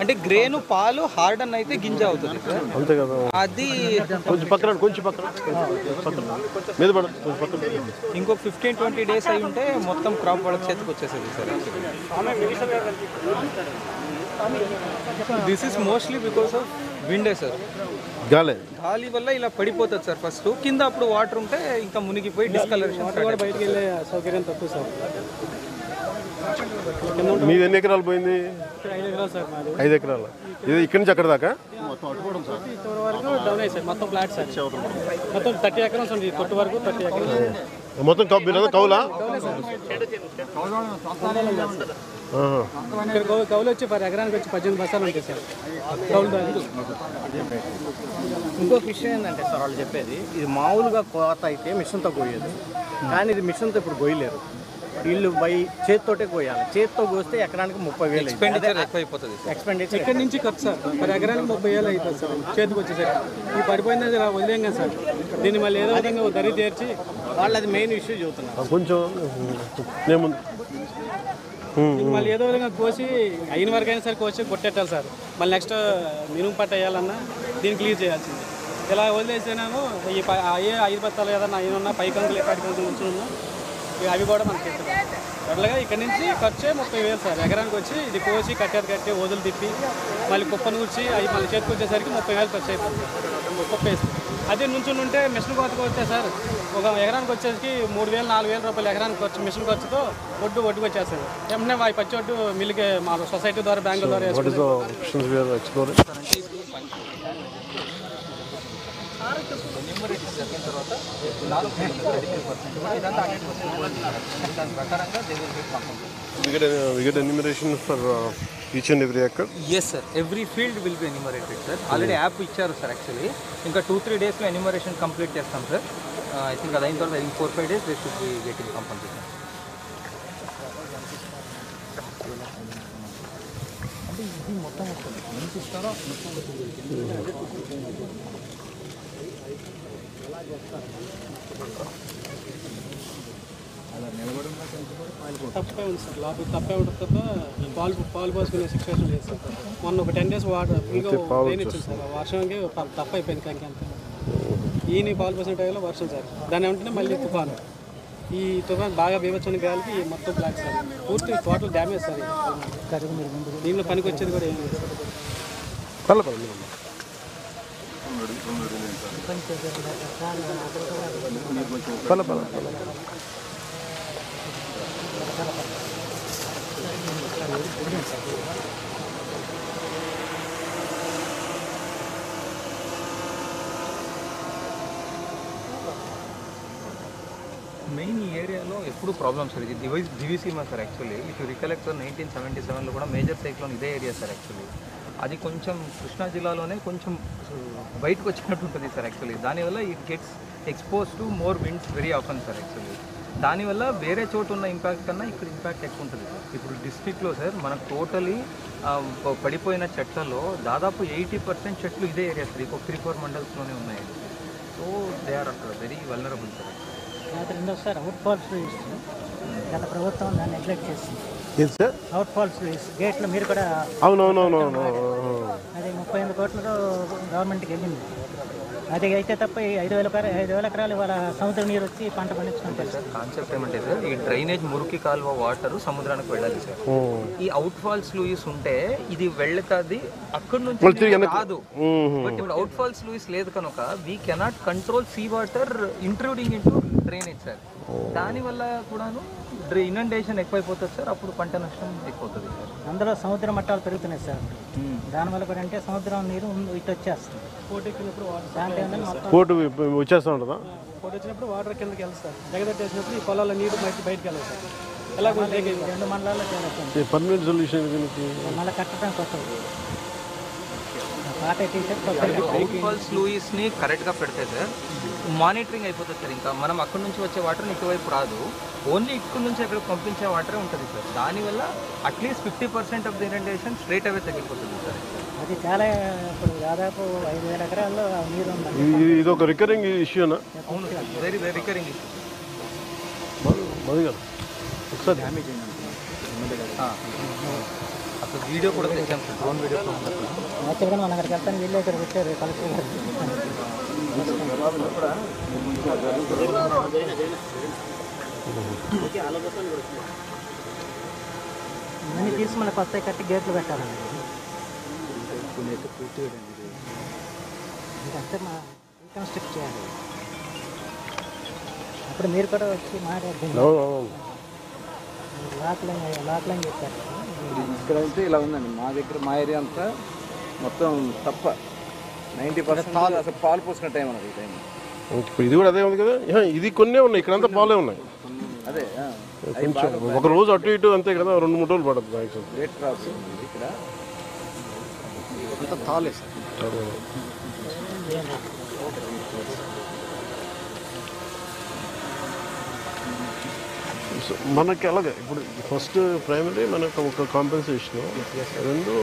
అంటే గ్రేను పాలు హార్డన్ అయితే గింజ అవుతుంది సార్, అంతే కదా. అది కొంచెం పక్కన మీద పడ ఇంకో 15-20 days అయి ఉంటే మొత్తం క్రాప్ వాళ్ళకి చేతికి వచ్చేసేది sir. This is mostly because of windy sir, గాలి వల్ల ఇలా పడిపోతుంది సార్. ఫస్ట్ కింద అప్పుడు వాటర్ ఉంటే ఇంకా మునిగిపోయి డిస్కలరేషన్ కూడా బయటకు వెళ్ళే సౌకర్యం తక్కువ సార్. మీది ఎన్ని ఎకరాలు పోయింది? 5 ఎకరాలు సార్ మాది. 5 ఎకరాలు. ఇది ఇక్కడి నుంచి అక్కడ దాకా ఇంతవరకు వరకు డౌన్ అయ్యి సార్, మొత్తం ఫ్లాట్ సార్. మొత్తం 30 ఎకరాలు ఉంది కొట్టు వరకు. 30 ఎకరాలు మొత్తం కౌలా? కౌలు వచ్చి ఎకరానికి వచ్చి 18 బస్తాలు ఉంటాయి సార్ కౌలు దానికి. ఇంకొక విషయం ఏంటంటే సార్ వాళ్ళు చెప్పేది, ఇది మామూలుగా కోత అయితే మిషన్తో కోయదు, కానీ ఇది మిషన్తో ఇప్పుడు కోయలేరు. వీళ్ళు చేతితోటే కోయాలి. చేతితో కోస్తే ఎకరానికి 30,000 ఎక్స్పెండిచర్ ఎక్కువైపోతుంది. ఎక్స్పెండిచర్ ఇక్కడ నుంచి ఖర్చు సార్ మరి ఎకరానికి 30,000 అవుతుంది సార్ చేతికి వచ్చేసరికి. ఈ పడిపోయింది వదిలేం కదా సార్, దీన్ని మళ్ళీ ఏదో విధంగా ధరి తీర్చి వాళ్ళు అది మెయిన్ ఇష్యూ చెబుతున్నారు. కొంచెం మళ్ళీ ఏదో విధంగా కోసి అయిన వరకు అయినా సరే కోసి కొట్టేట్టాలి సార్. మళ్ళీ నెక్స్ట్ మినుము పట్ట వేయాలన్నా దీన్ని క్లియర్ చేయాల్సింది. ఇలా వదిలేసేనాము ఈ 5 బత్తాలు ఏదన్నా అయినా పైకంకులు ఎక్కడికంకులు ఉంచున్నా అవి కూడా మనకి అట్లాగా ఇక్కడ నుంచి ఖర్చే 30,000 సార్ ఎకరానికి వచ్చి. ఇది కోసి కట్టి వదులు తిప్పి మళ్ళీ కుప్పను కూర్చి అవి మళ్ళీ చేతికి వచ్చేసరికి 30,000 ఖర్చు అయిపోతుంది కుప్ప వేసి. అదే నుంచి ఉంటే మిషన్ కోతకు వస్తే సార్ ఒక ఎకరానికి వచ్చేసరికి 3,000-4,000 రూపాయలు ఎకరానికి ఖర్చు మిషన్ ఖర్చుతో ఒడ్డుకు వచ్చేస్తుంది. ఏమన్నా ఆ పచ్చి ఒడ్డు మిల్లుకి మా సొసైటీ ద్వారా బ్యాంకుల ద్వారా we get enumeration for each and every acre. Yes sir, every field will be enumerated sir. Already app ఇచ్చారు సార్. యాక్చువల్లీ ఇంకా 2-3 days లో ఎన్యూమరేషన్ కంప్లీట్ చేస్తాం సార్. ఐ థింక్ అది అయిన తర్వాత 4-5 days they should be getting compensation. అంటే ఇది మొత్తం ఎంత ఇస్తారో తప్పే ఉంది సార్. లోపల తప్పే ఉంటుంది. పాలు పోసుకునే సిచ్యువేషన్ లేదు సార్. మొన్న ఒక 10 days వాటర్ ఫుల్గా రెయిన్ ఇచ్చింది సార్. వర్షంకి తప్ప అయిపోయింది. కంకి ఈయన పాలు పోసిన టైంలో వర్షం సార్. దాని వెంటనే మళ్ళీ తుఫాను. ఈ తుఫాను బాగా బీభత్సమైన గాలికి మొత్తం బ్లాక్ సార్. పూర్తి టోటల్ డ్యామేజ్ సార్. దీనిలో పనికి వచ్చేది కూడా ఏం లేదు సార్. మెయిన్ ఈ ఏరియాలో ఎప్పుడు ప్రాబ్లమ్స్ సార్. ఇది Diviseema sir. Actually if you recollect sir 1977లో కూడా మేజర్ సైక్లోన్ ఇదే ఏరియా సార్. యాక్చువల్లీ అది కొంచెం కృష్ణా జిల్లాలోనే కొంచెం బయటకు వచ్చినట్టు ఉంటుంది సార్. యాక్చువల్లీ దానివల్ల it gets expose to more winds very often sir. Actually దానివల్ల వేరే చోటు ఉన్న ఇంపాక్ట్ కన్నా ఇక్కడ ఇంపాక్ట్ ఎక్కువ ఉంటుంది సార్. ఇప్పుడు డిస్ట్రిక్ట్లో సార్ మనకు టోటలీ పడిపోయిన చెట్లలో దాదాపు 80% చెట్లు ఇదే ఏరియా సార్. ఇంకో 3-4 మండల్స్లోనే ఉన్నాయి. So they are very vulnerable sir. రెండోసారి అవుట్ ఫాల్స్ గత ప్రభుత్వం దాన్ని నెగ్లెక్ట్ చేసింది. అవుట్ ఫాల్స్ గేట్లో మీరు కూడా అవునవునవునవును అది 38 కోట్లతో గవర్నమెంట్కి వెళ్ళింది. అది అయితే తప్ప 5,000 ఎకరాలు వాళ్ళ సముద్ర నీరు వచ్చి పంట పండించుకుంటారు సార్. కాన్సెప్ట్ ఏమంటే సార్ ఈ డ్రైనేజ్ మురికి కాలువ వాటర్ సముద్రానికి వెళ్ళాలి సార్. ఈ అవుట్ ఫాల్స్ లూయిస్ ఉంటే ఇది వెళ్తుంది అక్కడ నుంచి రాదు. బట్ ఇప్పుడు అవుట్ ఫాల్స్ లూయిస్ లేదు కనుక we cannot control sea water intruding into drainage sir. దానివల్ల కూడాను ఇనండేషన్ ఎక్కువైపోతుంది సార్. అప్పుడు పంట నష్టం ఎక్కువవుతుంది సార్. అందులో సముద్ర మట్టాలు పెరుగుతున్నాయి సార్. దానివల్ల కూడా అంటే సముద్రం నీరు ఇటు వచ్చేస్తుంది. పోటు వచ్చేస్తూ ఉంటుందా? పోటీ వచ్చినప్పుడు వాటర్ కిందకి వెళ్తారు. జగదట్టేసినప్పుడు ఈ పొలాల నీరు బయటకు వెళ్ళాలి సార్. ఎలా 2 మండలాల్లో చేరుతుంది. పర్మనెంట్ సొల్యూషన్ మళ్ళీ కట్టడం కొత్తది. అవుట్ ఫాల్స్ లూయిస్ని కరెక్ట్గా పెడితే సార్ మానిటరింగ్ అయిపోతుంది సార్. ఇంకా మనం అక్కడ నుంచి వచ్చే వాటర్ ఇటువైపు రాదు. ఓన్లీ ఇక్కడ నుంచి అక్కడ పంపించే వాటరే ఉంటుంది సార్. దానివల్ల at least 50% of the irritation straight away తగ్గిపోతుంది సార్. అది చాలా ఇప్పుడు దాదాపు 5,000 ఎకరాల్లో నీరు ఉంది. ఇది ఒక రికరింగ్ ఇష్యూనా? అవును sir, very very recurring issue. అసలు వీడియో కూడా తెచ్చాను సార్, డ్రోన్ వీడియో కూడా ఉంది అక్కడ. యాక్చువల్గా మనం అక్కడికి వెళ్తాను వీళ్ళు ఇక్కడ వచ్చారు కలెక్టర్ గారు. ఇవన్నీ తీసి మళ్ళీ కొత్త కట్టి గేట్లు పెట్టాలండి. ఇంకంతే మా రీకన్స్ట్రక్ట్ చేయాలి. అప్పుడు మీరు కూడా వచ్చి మాట్లాడుతుంది లాక్లని చెప్పారు. ఇక్కడ అయితే ఇలా ఉందండి, మా దగ్గర మా ఏరియా అంతా మొత్తం తప్ప 90% అసలు పాలు పోసుకున్న టైం అన్నది ఈ టైం. ఇప్పుడు ఇది కూడా అదే ఉంది కదా. ఇది కొన్నే ఉన్నాయి, ఇక్కడంతా పాలే ఉన్నాయి. అదే కొంచెం ఒక రోజు అటు ఇటు అంతే కదా, 2-3 రోజులు పడుతుంది మ్యాక్సిమం. లేట్ క్రాప్స్ ఉంది ఇక్కడ అంతా తాలే సార్. మనకి అలాగే ఇప్పుడు ఫస్ట్ ప్రైమరీ మనకు ఒక కాంపెన్సేషన్, రెండు